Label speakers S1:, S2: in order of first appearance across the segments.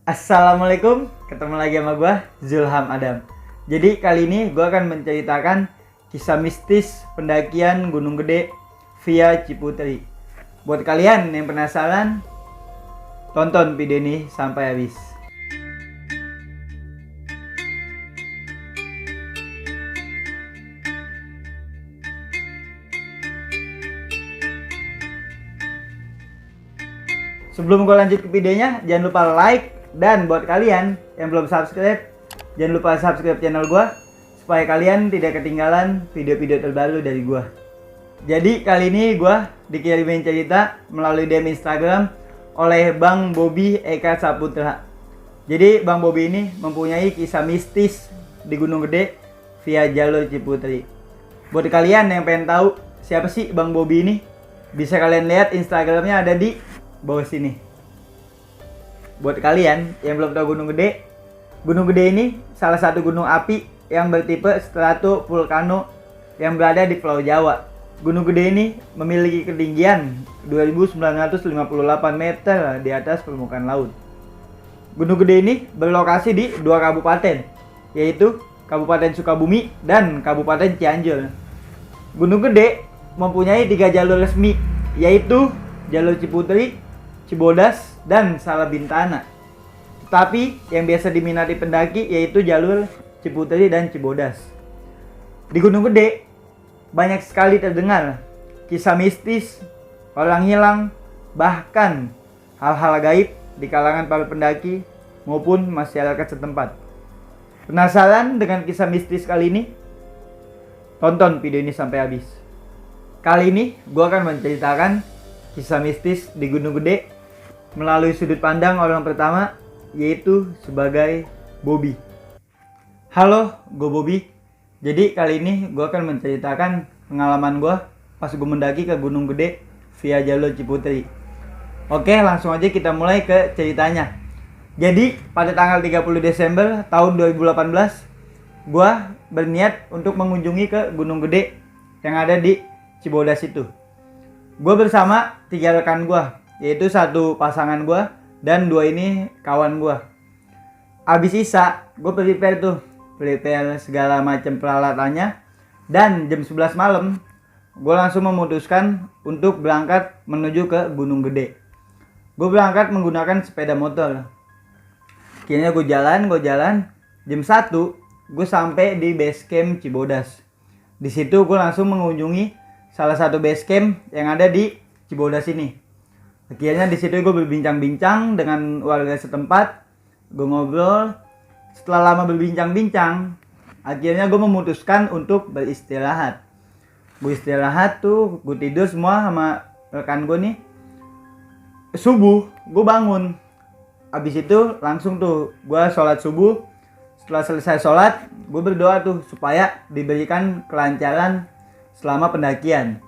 S1: Assalamualaikum, ketemu lagi sama gue, Zulham Adam. Jadi kali ini gue akan menceritakan kisah mistis pendakian Gunung Gede via Ciputeri. Buat kalian yang penasaran, tonton video ini sampai habis. Sebelum gue lanjut ke videonya, jangan lupa like. Dan buat kalian yang belum subscribe, jangan lupa subscribe channel gue supaya kalian tidak ketinggalan video-video terbaru dari gue. Jadi kali ini gue dikirimin cerita melalui DM Instagram oleh Bang Bobby Eka Saputra. Jadi Bang Bobby ini mempunyai kisah mistis di Gunung Gede via jalur Ciputeri. Buat kalian yang pengen tahu siapa sih Bang Bobby ini, bisa kalian lihat Instagramnya ada di bawah sini. Buat kalian yang belum tahu Gunung Gede ini salah satu gunung api yang bertipe stratovulkano yang berada di Pulau Jawa. Gunung Gede ini memiliki ketinggian 2.958 meter di atas permukaan laut. Gunung Gede ini berlokasi di dua kabupaten, yaitu Kabupaten Sukabumi dan Kabupaten Cianjur. Gunung Gede mempunyai 3 jalur resmi, yaitu jalur Ciputeri, Cibodas, dan Salabintana. Tetapi yang biasa diminati pendaki yaitu jalur Ciputeri dan Cibodas. Di Gunung Gede banyak sekali terdengar kisah mistis, orang hilang, bahkan hal-hal gaib di kalangan para pendaki maupun masyarakat setempat. Penasaran dengan kisah mistis kali ini? Tonton video ini sampai habis. Kali ini gue akan menceritakan kisah mistis di Gunung Gede melalui sudut pandang orang pertama, yaitu sebagai Bobby. Halo, gue Bobby. Jadi kali ini gue akan menceritakan pengalaman gue pas gue mendaki ke Gunung Gede via jalur Ciputeri. Oke, langsung aja kita mulai ke ceritanya. Jadi pada tanggal 30 Desember tahun 2018, gue berniat untuk mengunjungi ke Gunung Gede yang ada di Cibodas itu. Gue bersama 3 rekan gue, yaitu 1 pasangan gue dan 2 ini kawan gue. Abis isa, gue prepare segala macam peralatannya, dan jam 11 malam gue langsung memutuskan untuk berangkat menuju ke Gunung Gede. Gue berangkat menggunakan sepeda motor. Akhirnya gue jalan, jam 1 gue sampai di base camp Cibodas. Di situ gue langsung mengunjungi salah satu base camp yang ada di Cibodas ini. Akhirnya di situ gue berbincang-bincang dengan warga setempat, gue ngobrol. Setelah lama berbincang-bincang, akhirnya gue memutuskan untuk beristirahat. Gue istirahat tuh, gue tidur semua sama rekan gue nih. Subuh, gue bangun. Abis itu langsung tuh gue sholat subuh. Setelah selesai sholat, gue berdoa tuh supaya diberikan kelancaran selama pendakian.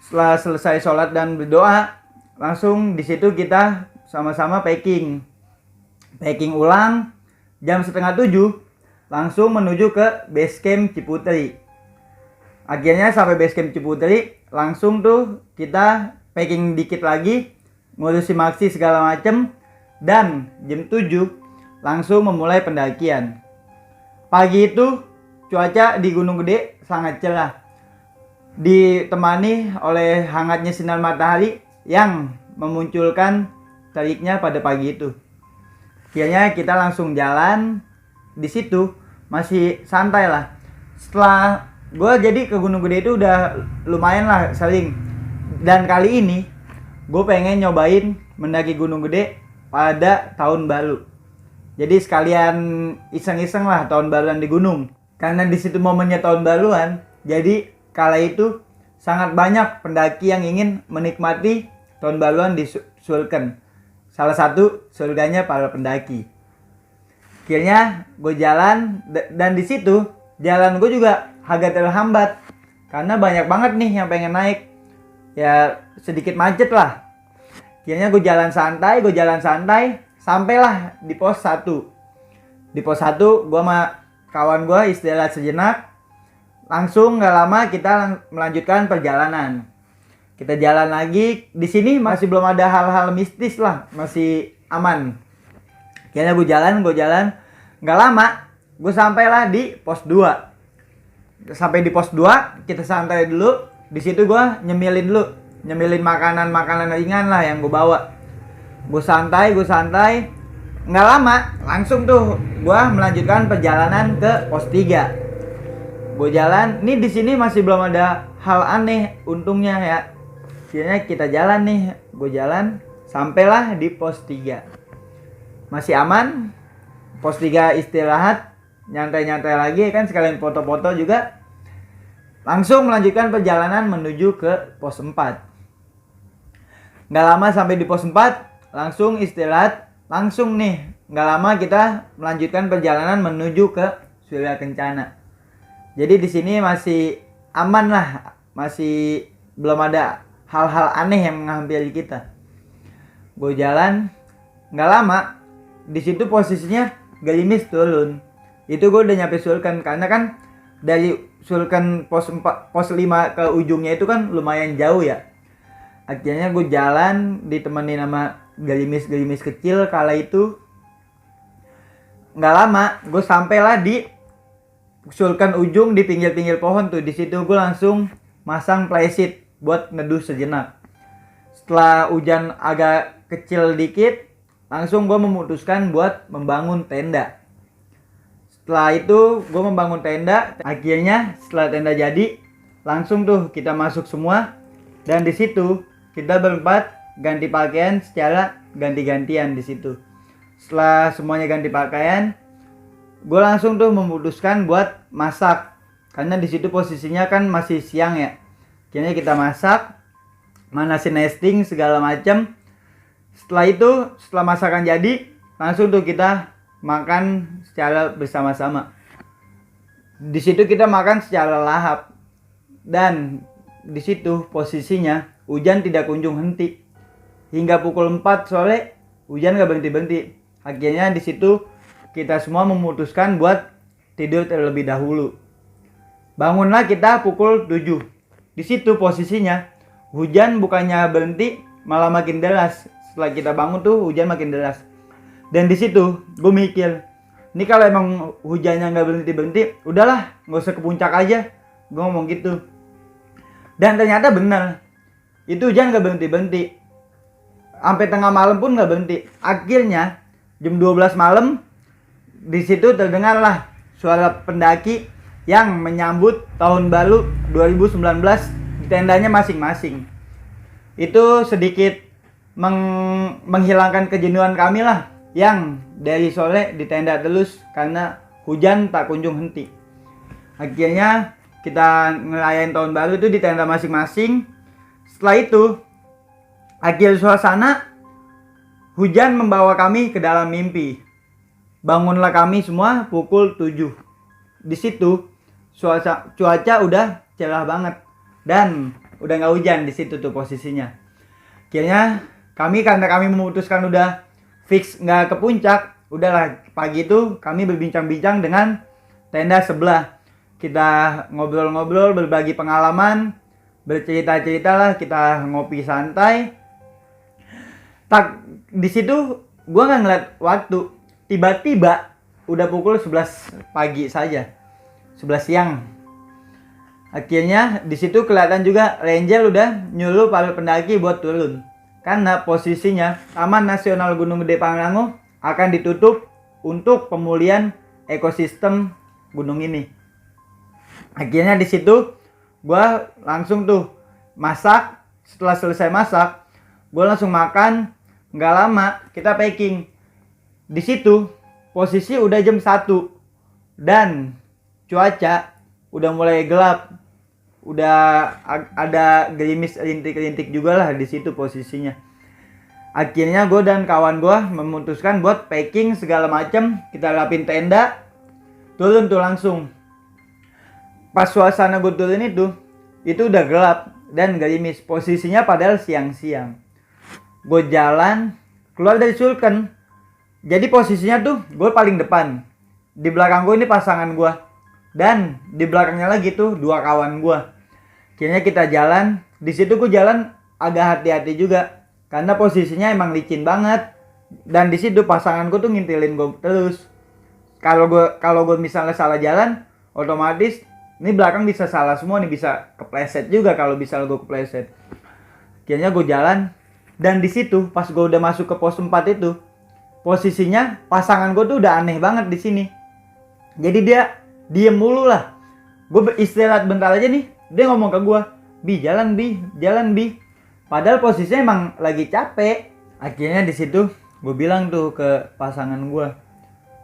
S1: Setelah selesai sholat dan berdoa, langsung di situ kita sama-sama packing ulang. Jam 6:30 langsung menuju ke base camp Ciputeri. Akhirnya sampai base camp Ciputeri, langsung tuh kita packing dikit lagi, ngurusin maksi segala macem, dan jam 7 langsung memulai pendakian. Pagi itu cuaca di Gunung Gede sangat cerah, ditemani oleh hangatnya sinar matahari yang memunculkan teriknya pada pagi itu. Akhirnya kita langsung jalan. Di situ masih santai lah. Setelah gue jadi ke Gunung Gede itu udah lumayan lah sering. Dan kali ini gue pengen nyobain mendaki Gunung Gede pada tahun baru. Jadi sekalian iseng-iseng lah tahun baruan di gunung. Karena di situ momennya tahun baruan, jadi kala itu sangat banyak pendaki yang ingin menikmati tahun baruan di Sulken, salah satu surganya para pendaki. Akhirnya gue jalan, dan di situ jalan gue juga agak terhambat karena banyak banget nih yang pengen naik. Ya sedikit macet lah. Akhirnya gue jalan santai, sampailah di pos 1. Di pos 1 gue sama kawan gue istirahat sejenak. Langsung gak lama kita melanjutkan perjalanan. Kita jalan lagi. Di sini masih belum ada hal-hal mistis lah, masih aman. Akhirnya gue jalan, nggak lama gue sampailah di pos 2. Sampai di pos 2 kita santai dulu. Di situ gue nyemilin makanan ringan lah yang gue bawa. Gue santai, nggak lama langsung tuh gue melanjutkan perjalanan ke pos 3. Gue jalan, nih di sini masih belum ada hal aneh untungnya ya. Akhirnya kita jalan nih, gue jalan sampailah di pos 3. Masih aman. Pos 3 istirahat, nyantai-nyantai lagi kan, sekalian foto-foto juga. Langsung melanjutkan perjalanan menuju ke pos 4. Nggak lama sampai di pos 4, langsung istirahat. Langsung nih, nggak lama kita melanjutkan perjalanan menuju ke Surya Kencana. Jadi di sini masih aman lah, masih belum ada hal-hal aneh yang menghampiri kita. Gue jalan, nggak lama di situ posisinya gerimis turun. Itu gue udah nyampe Sulkan, karena kan dari Sulkan pos 5 ke ujungnya itu kan lumayan jauh ya. Akhirnya gue jalan ditemani sama gerimis kecil kala itu. Nggak lama gue sampailah di Sulkan ujung, di pinggir-pinggir pohon tuh. Di situ gue langsung masang playseat buat neduh sejenak. Setelah hujan agak kecil dikit, langsung gue memutuskan buat membangun tenda. Setelah itu gue membangun tenda. Akhirnya setelah tenda jadi, langsung tuh kita masuk semua. Dan di situ kita berempat ganti pakaian secara ganti-gantian di situ. Setelah semuanya ganti pakaian, gue langsung tuh memutuskan buat masak. Karena di situ posisinya kan masih siang ya. Akhirnya kita masak, manasin nesting segala macam. Setelah masakan jadi, langsung tuh kita makan secara bersama-sama. Di situ kita makan secara lahap. Dan di situ posisinya hujan tidak kunjung henti. Hingga pukul 4 sore hujan gak berhenti-berhenti. Akhirnya di situ kita semua memutuskan buat tidur terlebih dahulu. Bangunlah kita pukul 7. Di situ posisinya hujan bukannya berhenti, malah makin deras. Setelah kita bangun tuh hujan makin deras. Dan di situ gue mikir, ini kalau emang hujannya nggak berhenti, udahlah nggak usah ke puncak aja. Gue ngomong gitu. Dan ternyata benar, itu hujan nggak berhenti. Sampai tengah malam pun nggak berhenti. Akhirnya jam 12 malam di situ terdengarlah suara pendaki yang menyambut tahun baru 2019 di tendanya masing-masing. Itu sedikit menghilangkan kejenuhan kami lah, yang dari sore di tenda terus karena hujan tak kunjung henti. Akhirnya kita ngerayain tahun baru itu di tenda masing-masing. Setelah itu, akhir suasana, hujan membawa kami ke dalam mimpi. Bangunlah kami semua pukul 7. Di situ cuaca udah cerah banget dan udah nggak hujan di situ tuh posisinya. Akhirnya karena kami memutuskan udah fix nggak ke puncak, udahlah pagi itu kami berbincang-bincang dengan tenda sebelah. Kita ngobrol-ngobrol, berbagi pengalaman, bercerita-cerita lah, kita ngopi santai. Di situ gua nggak ngeliat waktu, tiba-tiba udah pukul 11 pagi saja, 11 siang. Akhirnya di situ kelihatan juga ranger udah nyuruh para pendaki buat turun. Karena posisinya Taman Nasional Gunung Gede Pangrango akan ditutup untuk pemulihan ekosistem gunung ini. Akhirnya di situ gua langsung tuh masak. Setelah selesai masak, gua langsung makan. Nggak lama kita packing. Di situ posisi udah jam 1 dan cuaca udah mulai gelap. Udah ada gerimis rintik-rintik juga lah di situ posisinya. Akhirnya gue dan kawan gue memutuskan buat packing segala macam. Kita rapin tenda, turun tuh langsung. Pas suasana gue turun itu udah gelap dan gerimis. Posisinya padahal siang-siang. Gue jalan keluar dari Sulkan. Jadi posisinya tuh gue paling depan. Di belakang gue ini pasangan gue. Dan di belakangnya lagi tuh 2 kawan gue. Akhirnya kita jalan. Di situ gue jalan agak hati-hati juga. Karena posisinya emang licin banget. Dan di situ pasanganku tuh ngintilin gue terus. Kalau gue misalnya salah jalan, otomatis ini belakang bisa salah semua nih, bisa kepleset juga kalau misalnya gue kepleset. Akhirnya gue jalan, dan di situ pas gue udah masuk ke pos 4 itu, posisinya pasangan gue tuh udah aneh banget di sini. Jadi dia diem mulu lah. Gue istirahat bentar aja nih, dia ngomong ke gue, "Bi, jalan Bi." Padahal posisinya emang lagi capek. Akhirnya di situ gue bilang tuh ke pasangan gue,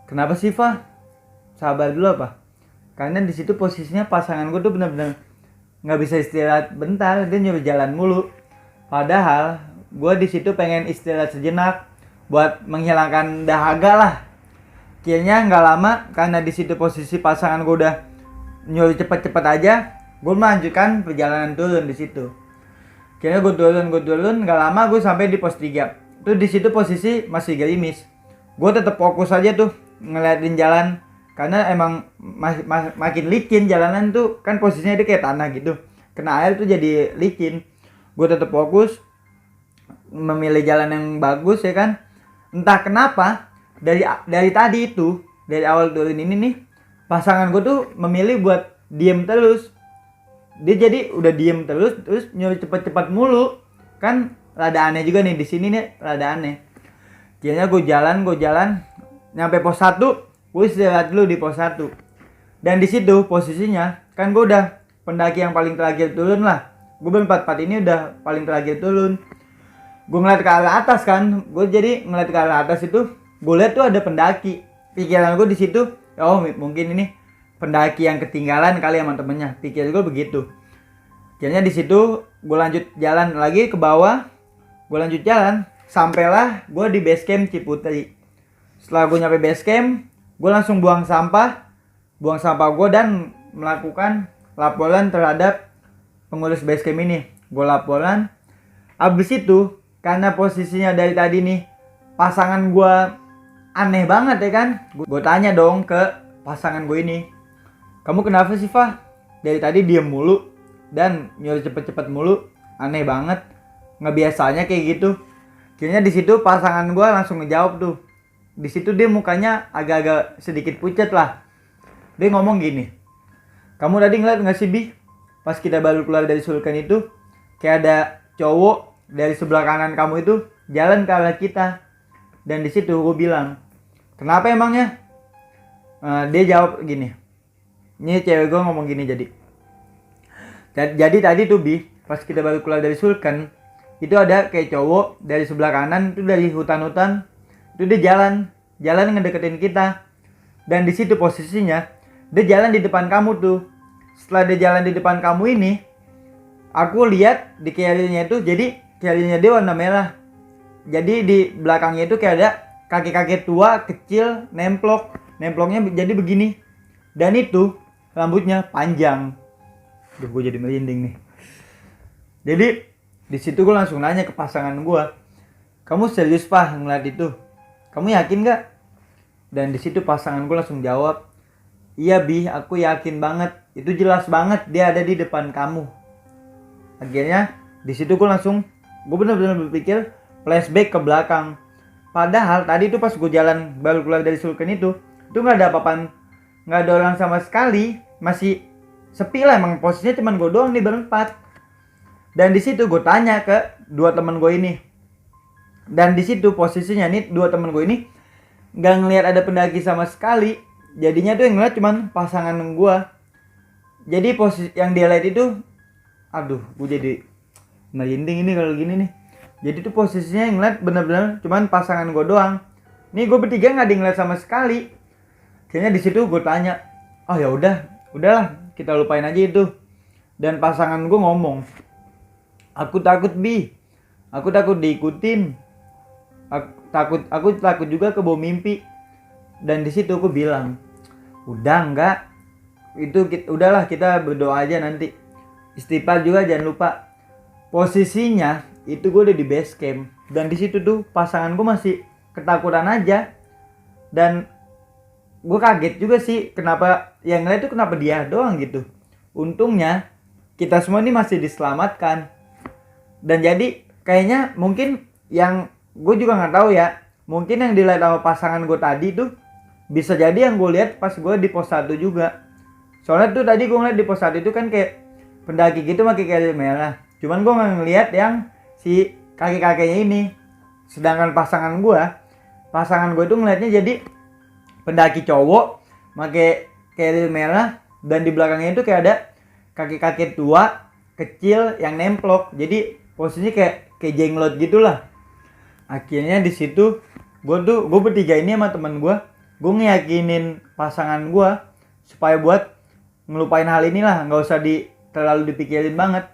S1: "Kenapa sih, Fa? Sabar dulu apa?" Karena di situ posisinya pasangan gue tuh benar-benar nggak bisa istirahat bentar, dia nyuruh jalan mulu. Padahal gue di situ pengen istirahat sejenak buat menghilangkan dahaga lah. Akhirnya nggak lama, karena di situ posisi pasangan gue udah nyuruh cepet-cepet aja, gue melanjutkan perjalanan turun di situ. Akhirnya gue turun, nggak lama gue sampai di pos 3. Tuh di situ posisi masih gerimis. Gue tetap fokus aja tuh ngeliatin jalan, karena emang makin licin jalanan tuh, kan posisinya dia kayak tanah gitu, kena air tuh jadi licin. Gue tetap fokus memilih jalan yang bagus ya kan. Entah kenapa dari tadi itu, dari awal turun ini nih, pasangan gue tuh memilih buat diem terus. Dia jadi udah diem terus nyuruh cepet-cepet mulu. Kan rada aneh juga nih di sini nih, rada aneh. Akhirnya gue jalan nyampe pos 1, gue istirahat dulu di pos 1. Dan di situ posisinya kan gue udah pendaki yang paling terakhir turun lah. Gue berempat ini udah paling terakhir turun. Gue ngeliat ke arah atas kan, gue jadi ngeliat ke arah atas itu, gue lihat tuh ada pendaki. Pikiran gue di situ, oh mungkin ini pendaki yang ketinggalan kali sama temennya. Pikir gue begitu. Akhirnya di situ gue lanjut jalan lagi ke bawah. Gue lanjut jalan, sampailah gue di base camp Ciputri. Setelah gue nyampe base camp, gue langsung buang sampah gue dan melakukan laporan terhadap pengurus base camp ini. Gue laporan. Abis itu, karena posisinya dari tadi nih, pasangan gue aneh banget ya kan. Gue tanya dong ke pasangan gue ini, "Kamu kenapa sih, Fa? Dari tadi diem mulu dan nyuruh cepet-cepet mulu, aneh banget. Nggak biasanya kayak gitu." Akhirnya di situ pasangan gue langsung ngejawab tuh. Di situ dia mukanya agak-agak sedikit pucat lah. Dia ngomong gini, "Kamu tadi ngeliat nggak sih, Bi? Pas kita baru keluar dari sulkan itu, kayak ada cowok dari sebelah kanan kamu itu jalan ke arah kita." Dan di situ gue bilang, "Kenapa emangnya?" Dia jawab gini. Ini cewek gue ngomong gini jadi tadi tuh, Bi, pas kita baru keluar dari sulkan, itu ada kayak cowok dari sebelah kanan itu, dari hutan-hutan itu, dia jalan ngedeketin kita. Dan di situ posisinya dia jalan di depan kamu tuh. Setelah dia jalan di depan kamu ini, aku lihat di carrier-nya itu, jadi carrier-nya dia warna merah. Jadi di belakangnya itu kayak ada kakek-kakek tua kecil nemploknya jadi begini. Dan itu rambutnya panjang. Duh, gue jadi merinding nih. Jadi di situ gue langsung nanya ke pasangan gue, "Kamu serius, Pak, ngeliat itu? Kamu yakin gak?" Dan di situ pasangan gue langsung jawab, "Iya, Bi, aku yakin banget. Itu jelas banget dia ada di depan kamu." Akhirnya di situ gue benar-benar berpikir flashback ke belakang. Padahal tadi itu pas gue jalan baru keluar dari sulkan itu nggak ada apa-apaan, nggak ada orang sama sekali, masih sepi lah, emang posisinya cuma gue doang nih berempat. Dan di situ gue tanya ke dua teman gue ini, dan di situ posisinya nih dua teman gue ini nggak ngelihat ada pendaki sama sekali. Jadinya tuh yang ngeliat cuman pasangan gue. Jadi posisi yang dia lihat itu, aduh, gue jadi merinding ini kalau gini nih. Jadi tuh posisinya yang ngeliat bener-bener cuman pasangan gue doang. Nih gue bertiga nggak ada yang ngeliat sama sekali. Kayaknya di situ gue tanya, "Oh ya udahlah, kita lupain aja itu." Dan pasangan gue ngomong, "Aku takut, Bi. Aku takut diikutin. Aku takut juga ke bawah mimpi." Dan di situ aku bilang, "Udah enggak. Udahlah, kita berdoa aja nanti. Istighfar juga jangan lupa." Posisinya itu gue udah di base camp, dan di situ tuh pasangan gue masih ketakutan aja. Dan gue kaget juga sih kenapa yang ngeliat tuh kenapa dia doang gitu. Untungnya kita semua ini masih diselamatkan. Dan jadi kayaknya mungkin yang gue juga nggak tahu ya, mungkin yang dilihat sama pasangan gue tadi tuh bisa jadi yang gue lihat pas gue di pos 1 juga. Soalnya tuh tadi gue ngeliat di pos 1 itu kan kayak pendaki gitu pakai keril merah. Cuman gue nggak ngeliat yang si kakek-kakeknya ini. Sedangkan pasangan gue itu ngeliatnya jadi pendaki cowok pakai keril merah, dan di belakangnya itu kayak ada kakek-kakek tua kecil yang nemplok. Jadi posisinya kayak jenglot gitulah. Akhirnya di situ gue bertiga ini sama teman gue ngeyakinin pasangan gue supaya buat ngelupain hal inilah, nggak usah terlalu dipikirin banget.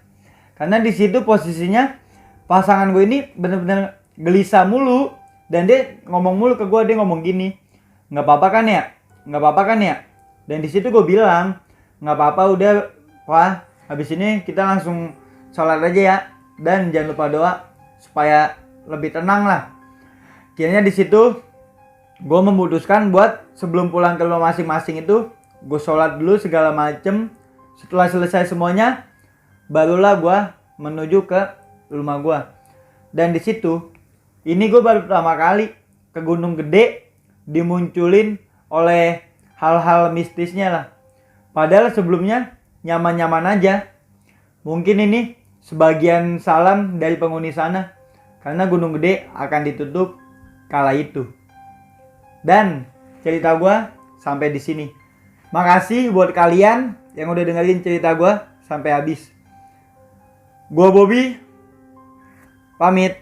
S1: Karena di situ posisinya pasangan gue ini bener-bener gelisah mulu, dan dia ngomong mulu ke gue, dia ngomong gini, nggak apa-apa kan ya? Dan di situ gue bilang, nggak apa-apa, udah Wah, habis ini kita langsung sholat aja ya, dan jangan lupa doa supaya lebih tenang lah. Akhirnya di situ gue memutuskan buat sebelum pulang ke rumah masing-masing itu gue sholat dulu segala macem. Setelah selesai semuanya, barulah gue menuju ke rumah gue. Dan di situ ini gue baru pertama kali ke Gunung Gede dimunculin oleh hal-hal mistisnya lah. Padahal sebelumnya nyaman-nyaman aja. Mungkin ini sebagian salam dari penghuni sana, karena Gunung Gede akan ditutup kala itu. Dan cerita gue sampai di sini. Makasih buat kalian yang udah dengerin cerita gue sampai habis. Gue Bobby pamit.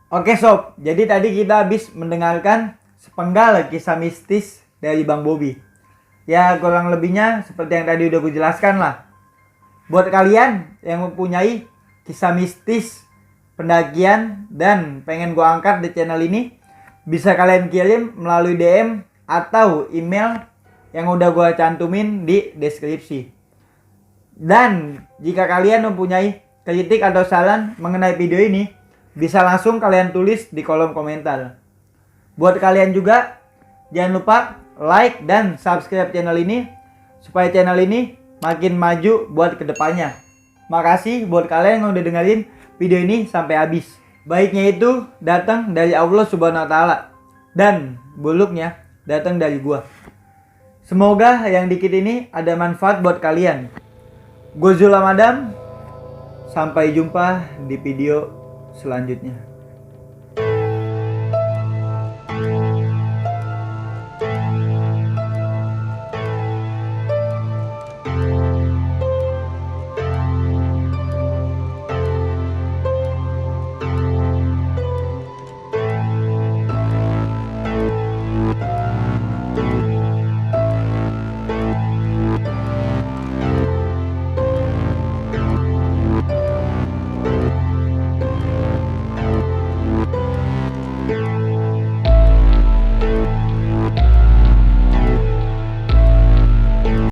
S1: Oke sob, jadi tadi kita habis mendengarkan sepenggal kisah mistis dari Bang Bobby. Ya kurang lebihnya seperti yang tadi udah gue jelaskan lah. Buat kalian yang mempunyai kisah mistis pendakian dan pengen gue angkat di channel ini, bisa kalian kirim melalui DM atau email yang udah gue cantumin di deskripsi. Dan jika kalian mempunyai kritik atau saran mengenai video ini, bisa langsung kalian tulis di kolom komentar. Buat kalian juga, jangan lupa like dan subscribe channel ini supaya channel ini makin maju buat kedepannya. Makasih buat kalian yang udah dengerin video ini sampai habis. Baiknya itu datang dari Allah Subhanahu wa Ta'ala, dan buruknya datang dari gua. Semoga yang dikit ini ada manfaat buat kalian. Gue Zulamadam. Sampai jumpa di video selanjutnya.